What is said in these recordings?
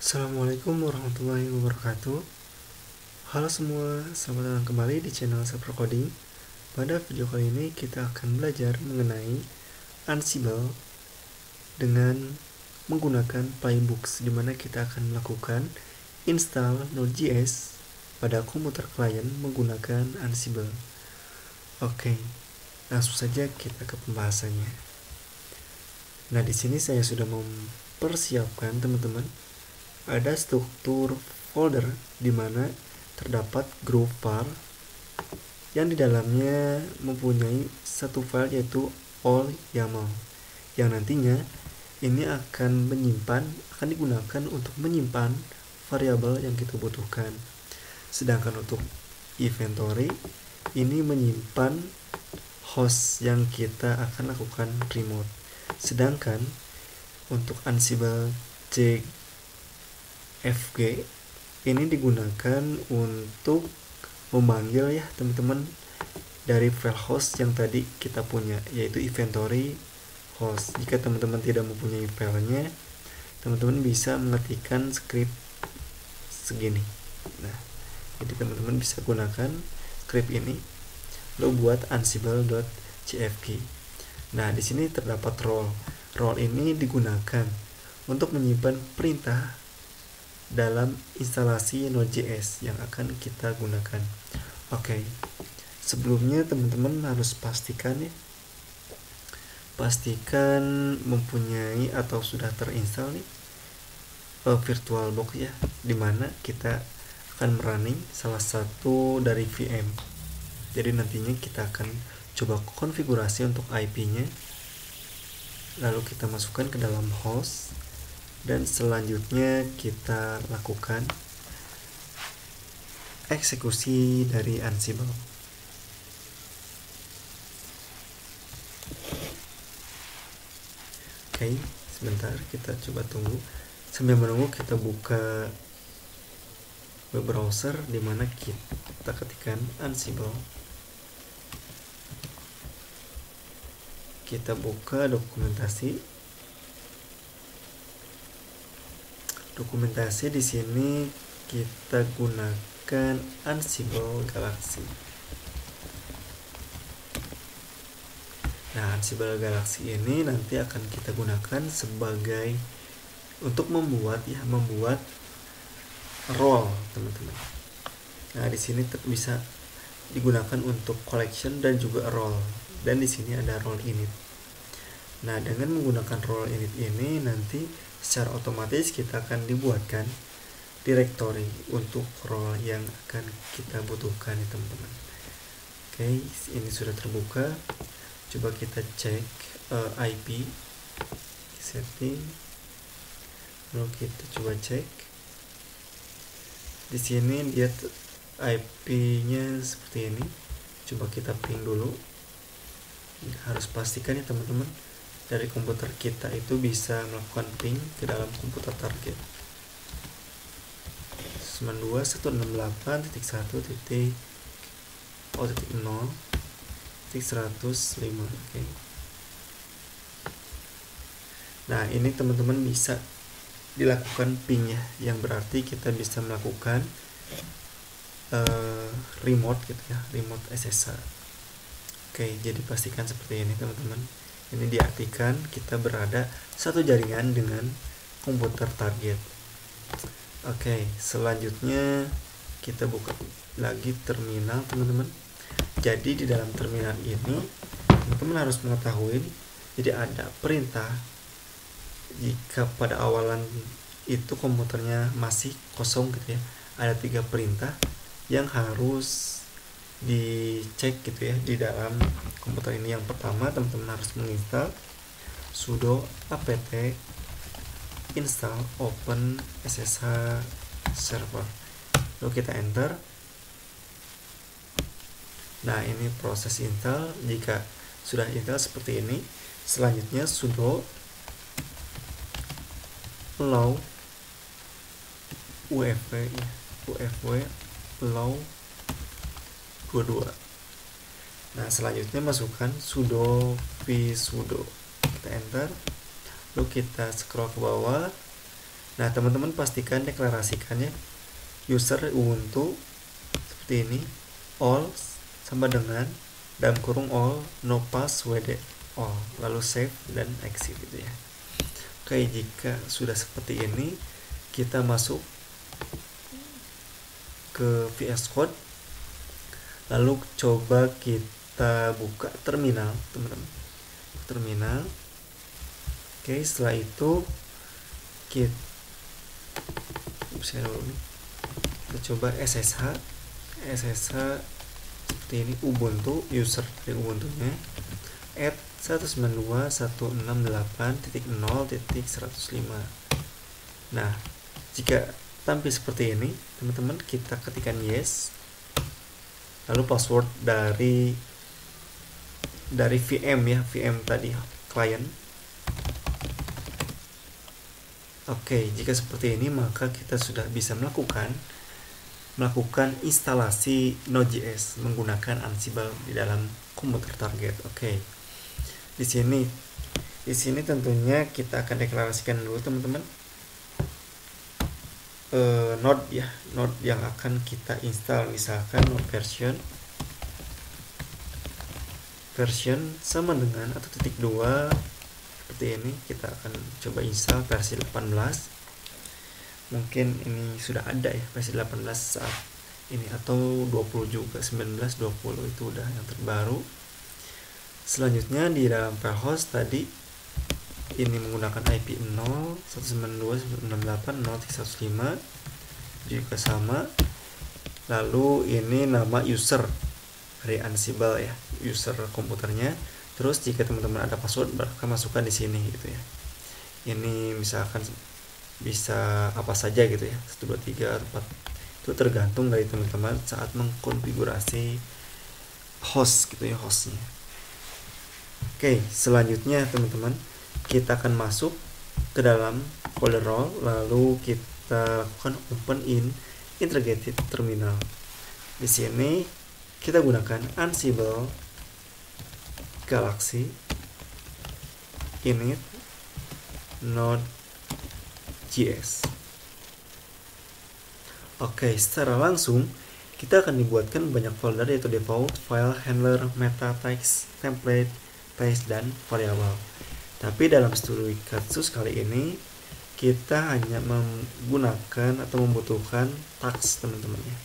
Assalamualaikum warahmatullahi wabarakatuh. Halo semua, selamat datang kembali di channel Saper Coding. Pada video kali ini kita akan belajar mengenai Ansible dengan menggunakan Playbooks, di mana kita akan melakukan install Node.js pada komputer klien menggunakan Ansible. Oke, langsung saja kita ke pembahasannya. Nah, di sini saya sudah mempersiapkan teman-teman. Ada struktur folder di mana terdapat group file yang di dalamnya mempunyai satu file, yaitu all YAML, yang nantinya ini akan digunakan untuk menyimpan variabel yang kita butuhkan. Sedangkan untuk inventory ini menyimpan host yang kita akan lakukan remote. Sedangkan untuk Ansible CFG ini digunakan untuk memanggil ya teman-teman dari file host yang tadi kita punya, yaitu inventory host. Jika teman-teman tidak mempunyai filenya, teman-teman bisa mengetikkan script segini. Nah, jadi teman-teman bisa gunakan script ini lalu buat ansible.cfg. Nah, di sini terdapat role. Role ini digunakan untuk menyimpan perintah dalam instalasi Node.js yang akan kita gunakan. Oke, sebelumnya teman-teman harus pastikan mempunyai atau sudah terinstall VirtualBox ya, dimana kita akan running salah satu dari VM. Jadi nantinya kita akan coba konfigurasi untuk IP-nya, lalu kita masukkan ke dalam host, dan selanjutnya kita lakukan eksekusi dari Ansible. Oke, sebentar kita coba tunggu. Sambil menunggu kita buka web browser di mana kita ketikkan Ansible. Kita buka dokumentasi di sini kita gunakan Ansible Galaxy. Nah, Ansible Galaxy ini nanti akan kita gunakan sebagai untuk membuat role, teman-teman. Nah, di sini bisa digunakan untuk collection dan juga role. Dan di sini ada role init. Nah, dengan menggunakan role init ini nanti secara otomatis kita akan dibuatkan directory untuk role yang akan kita butuhkan ya teman-teman. Oke, ini sudah terbuka. Coba kita cek IP setting. Lalu kita coba cek. Di sini dia IP-nya seperti ini. Coba kita ping dulu. Harus pastikan ya teman-teman, dari komputer kita itu bisa melakukan ping ke dalam komputer target. 92.168.0.105. Oke. Nah, ini teman-teman bisa dilakukan ping ya, yang berarti kita bisa melakukan remote gitu ya, remote SSH. Oke, jadi pastikan seperti ini teman-teman. Ini diartikan kita berada satu jaringan dengan komputer target. Oke, selanjutnya kita buka lagi terminal teman-teman. Jadi di dalam terminal ini teman-teman harus mengetahui, jadi ada perintah jika pada awalan itu komputernya masih kosong gitu ya. Ada 3 perintah yang harus dicek gitu ya di dalam komputer ini. Yang pertama, teman-teman harus menginstal sudo apt install open ssh server, lalu kita enter. Nah, ini proses install. Jika sudah install seperti ini, selanjutnya sudo allow ufv allow 22. Nah, selanjutnya masukkan sudo vsudo. Kita enter. Lalu kita scroll ke bawah. Nah, teman-teman pastikan deklarasikannya user Ubuntu seperti ini, all sama dengan dalam kurung all no password all, lalu save dan exit gitu ya. Oke, jika sudah seperti ini, kita masuk ke VS Code, lalu coba kita buka terminal, teman-teman. Terminal. Oke, setelah itu kita coba SSH seperti ini, Ubuntu user dari Ubuntunya at 192.168.0.105. Nah, jika tampil seperti ini, teman-teman kita ketikkan yes, lalu password dari VM ya, VM tadi klien. Oke, jika seperti ini maka kita sudah bisa melakukan instalasi Node.js menggunakan Ansible di dalam komputer target. Oke. Di sini tentunya kita akan deklarasikan dulu, teman-teman, node ya, node yang akan kita install, misalkan node version sama dengan atau -2 seperti ini. Kita akan coba install versi 18. Mungkin ini sudah ada ya versi 18 saat ini, atau 20 juga, 19, 20 itu udah yang terbaru. Selanjutnya di dalam file host tadi ini menggunakan IP 0.192.168.0.105 juga sama. Lalu ini nama user dari Ansible ya, user komputernya. Terus jika teman-teman ada password, maka masukkan di sini gitu ya. Ini misalkan bisa apa saja gitu ya, 1 2 3 4, itu tergantung dari teman-teman saat mengkonfigurasi host gitu ya, hostnya. Oke, selanjutnya teman-teman kita akan masuk ke dalam folder role, lalu kita lakukan open in integrated terminal. Di sini kita gunakan Ansible Galaxy init Node.js. Oke, secara langsung kita akan dibuatkan banyak folder, yaitu default, file, handler, meta, text, template, paste, dan variable. Tapi dalam studi kasus kali ini kita hanya menggunakan atau membutuhkan tags, teman-teman ya.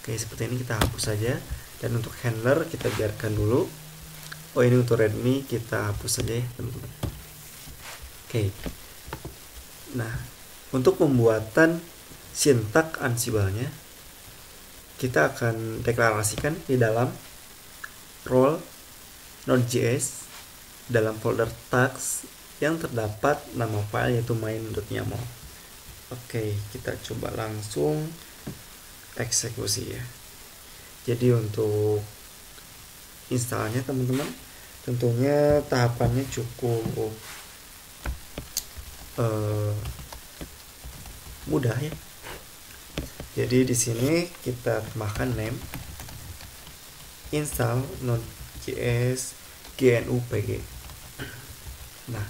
Oke, seperti ini kita hapus saja. Dan untuk handler kita biarkan dulu. Oh, ini untuk readme kita hapus saja ya, teman-teman. Oke. Nah, untuk pembuatan sintak Ansible-nya kita akan deklarasikan di dalam role Node.js dalam folder tags yang terdapat nama file yaitu main.yaml. Oke, kita coba langsung eksekusi ya. Jadi untuk installnya, teman-teman, tentunya tahapannya cukup mudah ya. Jadi di sini kita tambahkan name, install Node.js GNU-PG. Nah,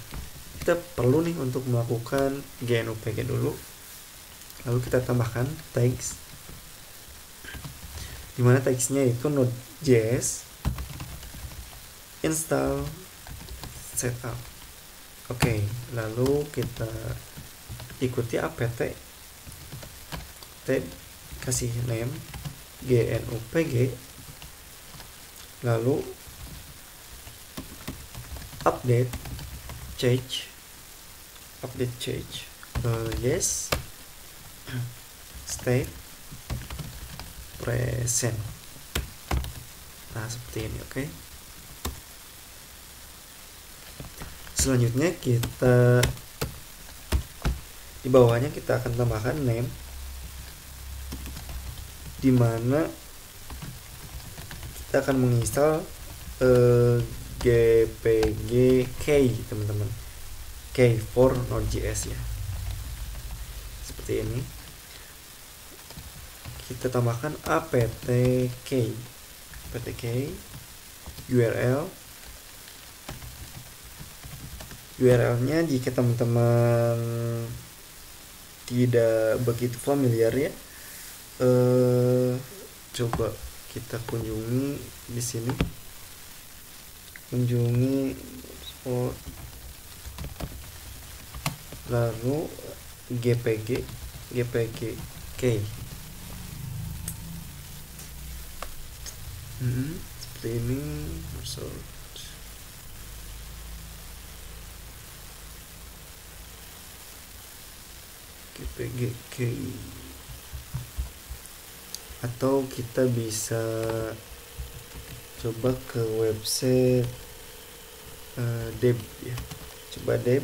kita perlu nih untuk melakukan GNU-PG dulu. Lalu kita tambahkan tags, dimana tagsnya itu Node.js install setup. Oke, lalu kita ikuti apt kasih name GNU-PG, lalu update change yes, state present. Nah, seperti ini. Oke. Selanjutnya kita di bawahnya kita akan tambahkan name, dimana kita akan menginstal gpg key, teman-teman, key for Node.js ya, seperti ini. Kita tambahkan apt key URL-nya jika teman-teman tidak begitu familiar ya, coba kita kunjungi di sini, kunjungi lalu GPG key. Seperti ini. GPG key, atau kita bisa coba ke website deb ya, coba deb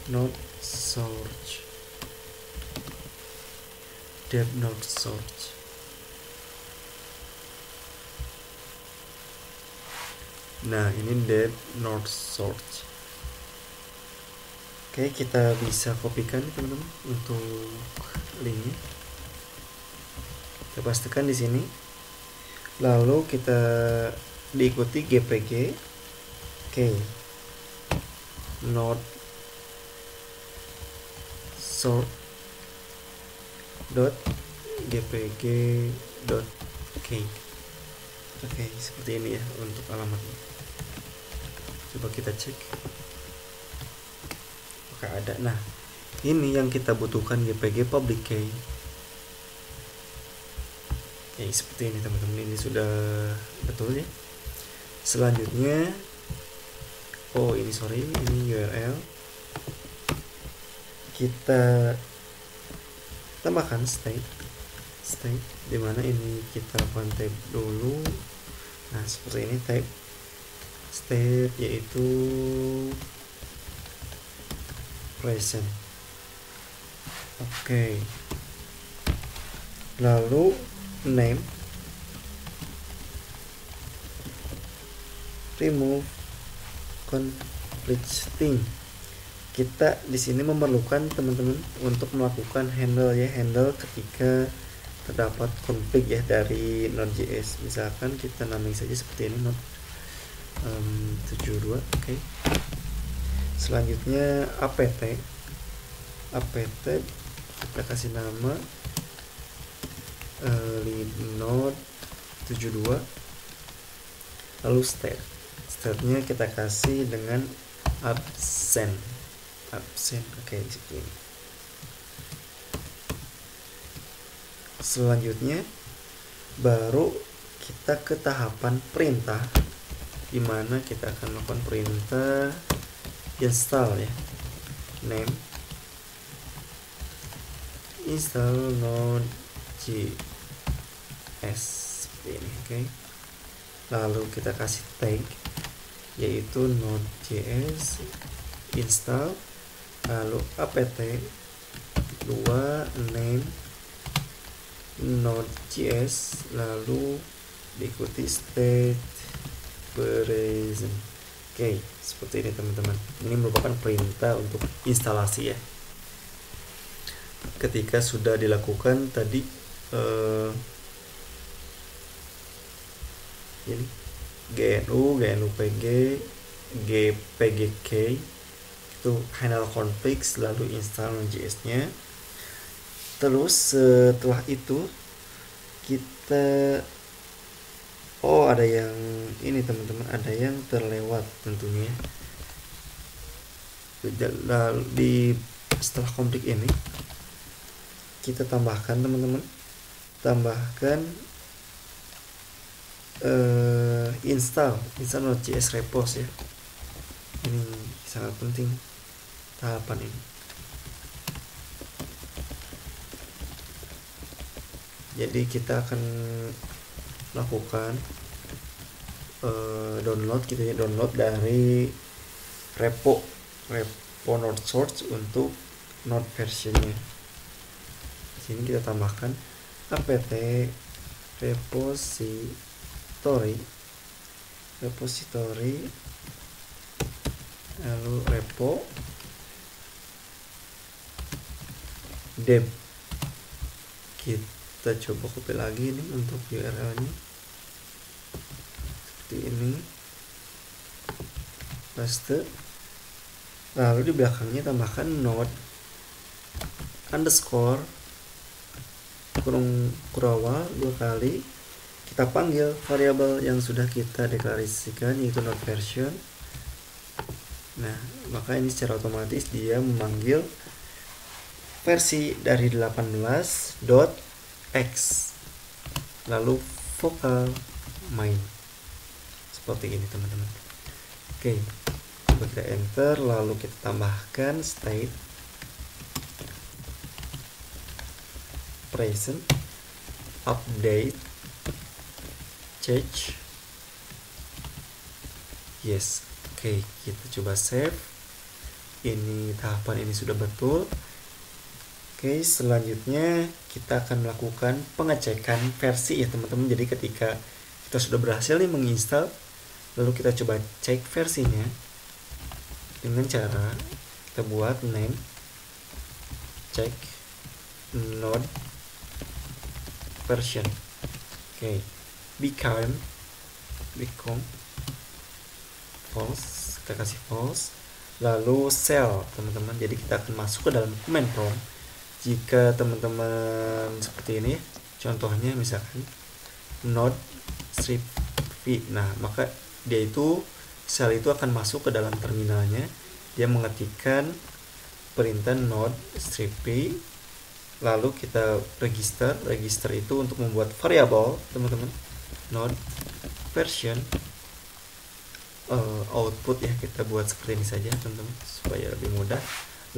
not search, deb not search. Nah, ini deb not search. Oke, kita bisa kopikan teman-teman untuk linknya. Kita pastikan di sini. Lalu kita diikuti GPG. Oke. Not sort dot gpg dot key. Oke, seperti ini ya untuk alamatnya. Coba kita cek. Apakah ada? Nah, ini yang kita butuhkan, GPG public key. Oke, seperti ini teman-teman. Ini sudah betul ya. Selanjutnya, ini URL. Kita tambahkan state dimana ini kita lakukan tab dulu. Nah, seperti ini tab state, yaitu present. Oke. Lalu name, remove conflict string. Kita di sini memerlukan teman-teman untuk melakukan handle ketika terdapat konflik ya dari Node.js. Misalkan kita namai saja seperti ini, Node 72. Oke. Selanjutnya apt kita kasih nama Node 72. Lalu state-nya kita kasih dengan absent. Oke, seperti ini. Selanjutnya baru kita ke tahapan perintah, dimana kita akan melakukan perintah install ya. Name install Node.js seperti ini. Oke. Lalu kita kasih tag, yaitu Node.js install, lalu apt 2 name Node.js, lalu diikuti state present. Oke, seperti ini teman-teman. Ini merupakan perintah untuk instalasi ya. Ketika sudah dilakukan tadi ini GNU PG, GPGK itu handle conflicts, lalu install Node.js-nya. Terus setelah itu kita ada yang ini teman-teman, ada yang terlewat tentunya. Setelah konflik ini kita tambahkan teman-teman, install Node.js repos ya. Ini sangat penting tahapan ini. Jadi kita akan lakukan download dari repo Node source untuk Node versionnya. Di sini kita tambahkan apt repository lalu repo deb. Kita coba copy lagi nih untuk URL-nya seperti ini, paste, lalu di belakangnya tambahkan node underscore kurung awal 2 kali, kita panggil variabel yang sudah kita deklarasikan yaitu node version. Nah, maka ini secara otomatis dia memanggil versi dari 18.x lalu vokal main seperti ini teman-teman. Oke, coba kita enter, lalu kita tambahkan state present update change yes. Oke, kita coba save. Ini tahapan ini sudah betul. Oke, selanjutnya kita akan melakukan pengecekan versi ya teman-teman. Jadi ketika kita sudah berhasil nih menginstal, lalu kita coba cek versinya dengan cara kita buat name check node version. Oke, become false, kita kasih false, lalu cell teman-teman. Jadi kita akan masuk ke dalam command prompt. Jika teman-teman seperti ini, contohnya misalkan node strip v, nah maka dia itu sel itu akan masuk ke dalam terminalnya. Dia mengetikkan perintah node strip v, lalu kita register itu untuk membuat variabel teman-teman, node version output ya, kita buat seperti ini saja teman-teman supaya lebih mudah.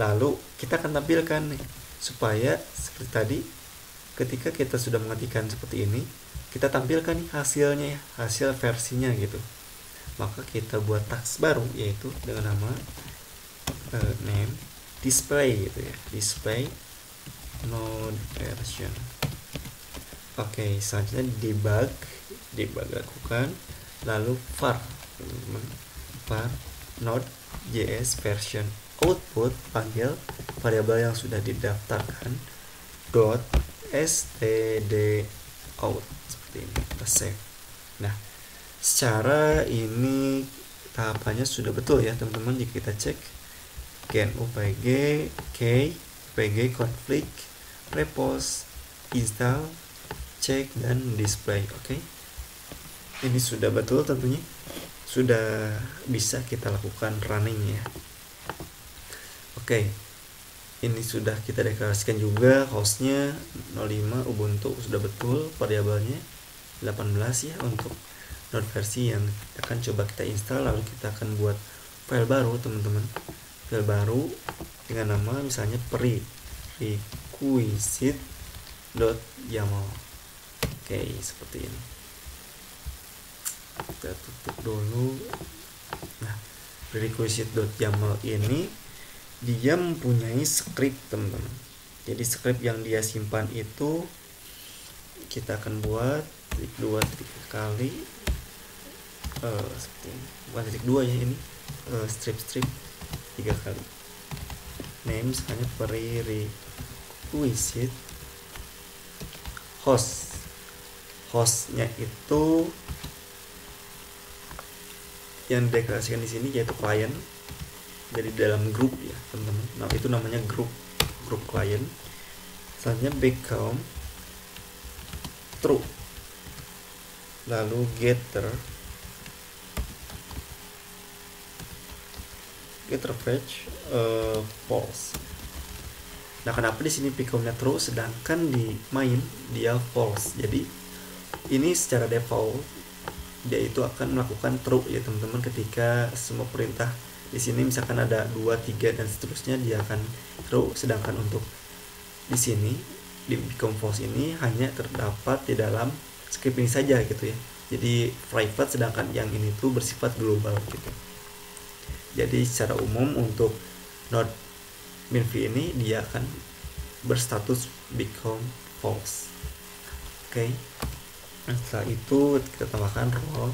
Lalu kita akan tampilkan nih, supaya seperti tadi ketika kita sudah mengetikkan seperti ini, kita tampilkan nih hasilnya ya, hasil versinya gitu. Maka kita buat task baru yaitu dengan nama name display gitu ya, display node version. Oke, selanjutnya debug lakukan, lalu var node.js version output, panggil variabel yang sudah didaftarkan .std out seperti ini, kita save. Nah, secara ini tahapannya sudah betul ya teman-teman. Jika kita cek gen upg config repos install check dan display. Oke, ini sudah betul tentunya, sudah bisa kita lakukan running ya. Oke, ini sudah kita deklarasikan juga hostnya 05 Ubuntu, sudah betul, variabelnya 18 ya untuk node versi yang akan coba kita install. Lalu kita akan buat file baru teman-teman, file baru dengan nama misalnya prerequisite.yaml. Oke, seperti ini. Kita tutup dulu. Nah, prerequisite.yaml ini dia mempunyai script teman-teman. Jadi script yang dia simpan itu kita akan buat titik 2 kali seperti ini. Bukan titik 2 ya, ini strip 3 kali. Name misalnya prerequisite hostnya itu yang dideklarasikan di sini yaitu client dari dalam grup ya teman-teman. Nah, itu namanya grup client. Selanjutnya become true, lalu getter fetch false. Nah, kenapa di sini become-nya true sedangkan di main dia false? Jadi ini secara default dia itu akan melakukan true ya teman-teman ketika semua perintah di sini misalkan ada 2, 3 dan seterusnya, dia akan true. Sedangkan untuk di sini di become false ini hanya terdapat di dalam script ini saja gitu ya. Jadi private, sedangkan yang ini tuh bersifat global gitu. Jadi secara umum untuk node minv ini dia akan berstatus become false. Oke. Nah, setelah itu kita tambahkan role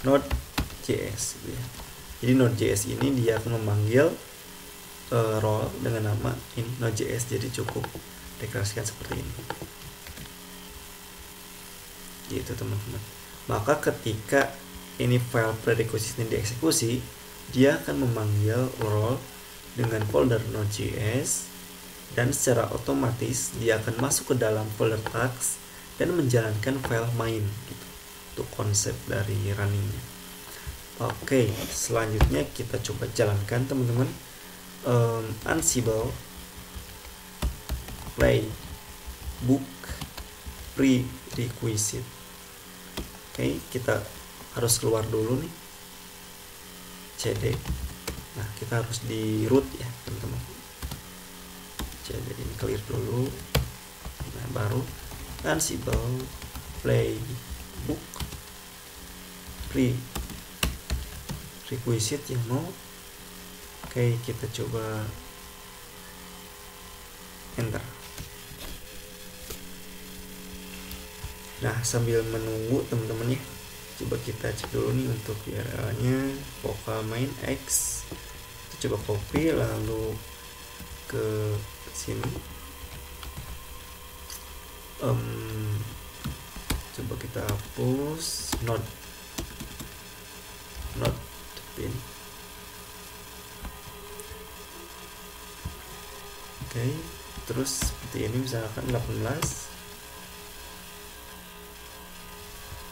node.js gitu ya. Jadi node.js ini dia akan memanggil role dengan nama ini node.js. Jadi cukup deklarasikan seperti ini. Gitu teman-teman. Maka ketika ini file prerequisite ini dieksekusi, dia akan memanggil role dengan folder Node.js, dan secara otomatis dia akan masuk ke dalam folder tags dan menjalankan file main gitu. Itu konsep dari runningnya. Oke, selanjutnya kita coba jalankan teman-teman. Ansible play book prerequisite. Oke, kita harus keluar dulu nih, cd. Nah, kita harus di root ya teman-teman. Cd ini clear dulu. Nah, baru Ansible play book prerequisite yang mau. Oke, kita coba enter. Nah, sambil menunggu teman-teman ya, coba kita cek dulu nih untuk URL-nya, vocal main x. Kita coba copy lalu ke sini. Coba kita hapus node pin. Oke, terus seperti ini misalkan 18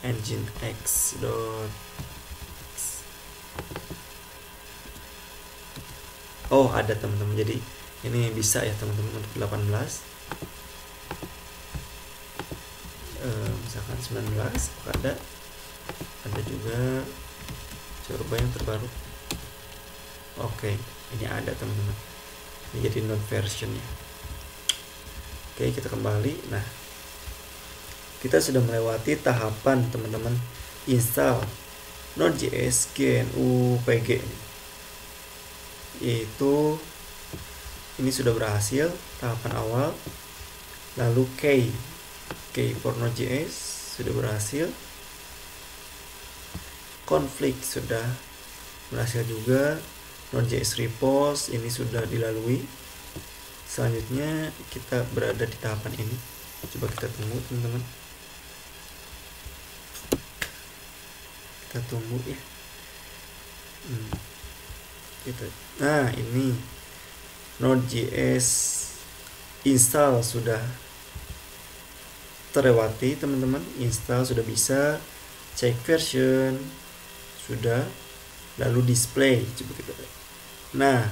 nginx. Oh, ada teman-teman. Jadi ini bisa ya teman-teman untuk 18. Misalkan 19 ada juga. Coba yang terbaru. Oke, ini ada teman-teman. Ini jadi node versionnya. Oke, kita kembali. Nah, kita sudah melewati tahapan teman-teman install Node.js GNU PG. Yaitu ini sudah berhasil tahapan awal. Lalu K for Node.js sudah berhasil. Konflik sudah berhasil juga. Node.js repos ini sudah dilalui. Selanjutnya kita berada di tahapan ini. Coba kita tunggu teman-teman. Kita tunggu ya. Nah, ini Node.js install sudah terlewati teman-teman. Install sudah bisa, cek version sudah, lalu display. Coba kita. Nah,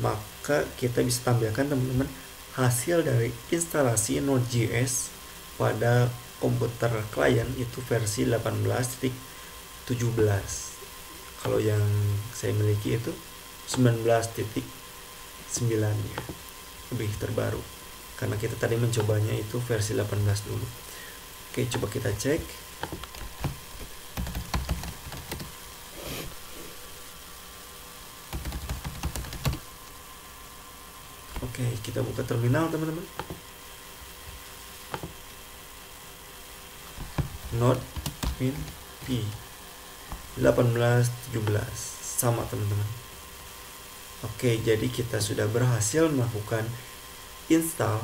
maka kita bisa tampilkan teman-teman hasil dari instalasi Node.js pada komputer klien itu versi 18.17. Kalau yang saya miliki itu 19.9 ya, lebih terbaru. Karena kita tadi mencobanya itu versi 18 dulu. Oke, coba kita cek. Oke, kita buka terminal teman-teman. Node pin p 1817 sama teman-teman. Oke, jadi kita sudah berhasil melakukan install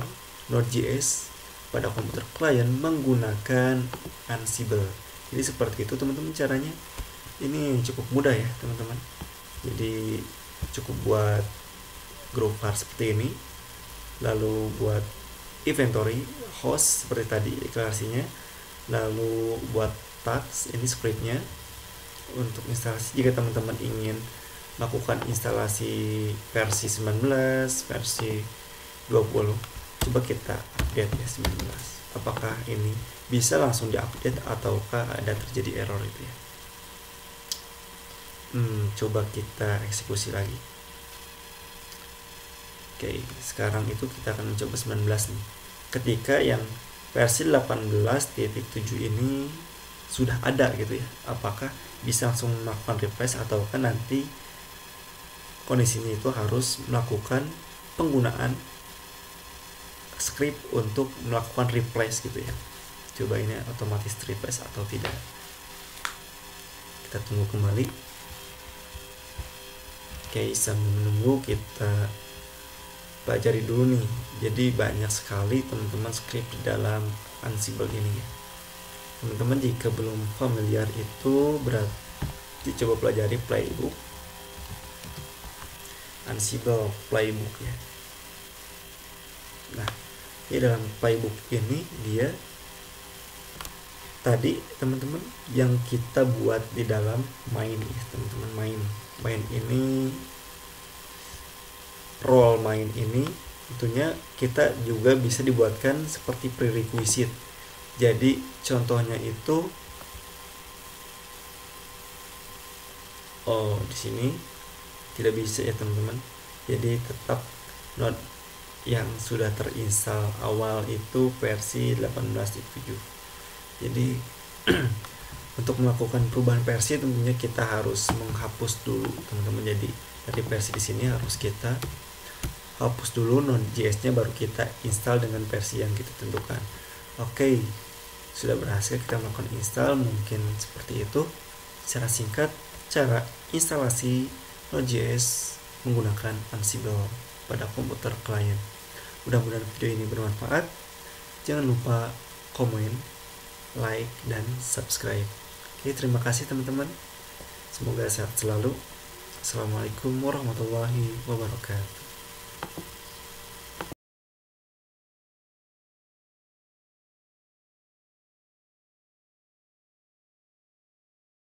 Node.js pada komputer klien menggunakan Ansible. Jadi seperti itu teman-teman caranya. Ini cukup mudah ya teman-teman. Jadi cukup buat group var seperti ini, lalu buat inventory host seperti tadi deklarasinya, lalu buat tags ini scriptnya untuk instalasi. Jika teman-teman ingin melakukan instalasi versi 19, versi 20, coba kita update ya 19. Apakah ini bisa langsung diupdate ataukah ada terjadi error itu ya. Coba kita eksekusi lagi. Oke, sekarang itu kita akan mencoba 19 nih. Ketika yang versi 18.7 ini sudah ada gitu ya, apakah bisa langsung melakukan refresh ataukah nanti kondisinya itu harus melakukan penggunaan script untuk melakukan replace gitu ya. Coba ini otomatis replace atau tidak. Kita tunggu kembali. Oke, sambil menunggu kita pelajari dulu nih. Jadi banyak sekali teman-teman script di dalam Ansible ini ya. Teman-teman jika belum familiar itu berarti coba pelajari playbook Ansible playbook ya. Nah, di dalam playbook ini dia tadi teman-teman yang kita buat di dalam main ya teman-teman, main ini, role main ini tentunya kita juga bisa dibuatkan seperti prerequisite. Jadi contohnya itu di sini tidak bisa ya teman-teman. Jadi tetap node yang sudah terinstall awal itu versi 18.7. Jadi untuk melakukan perubahan versi tentunya kita harus menghapus dulu teman-teman. Jadi dari versi di sini harus kita hapus dulu Node.js-nya, baru kita install dengan versi yang kita tentukan. Oke, sudah berhasil kita melakukan install. Mungkin seperti itu secara singkat cara instalasi Node.js menggunakan Ansible pada komputer klien. Mudah-mudahan video ini bermanfaat. Jangan lupa komen, like, dan subscribe. Oke, terima kasih teman-teman. Semoga sehat selalu. Assalamualaikum warahmatullahi wabarakatuh.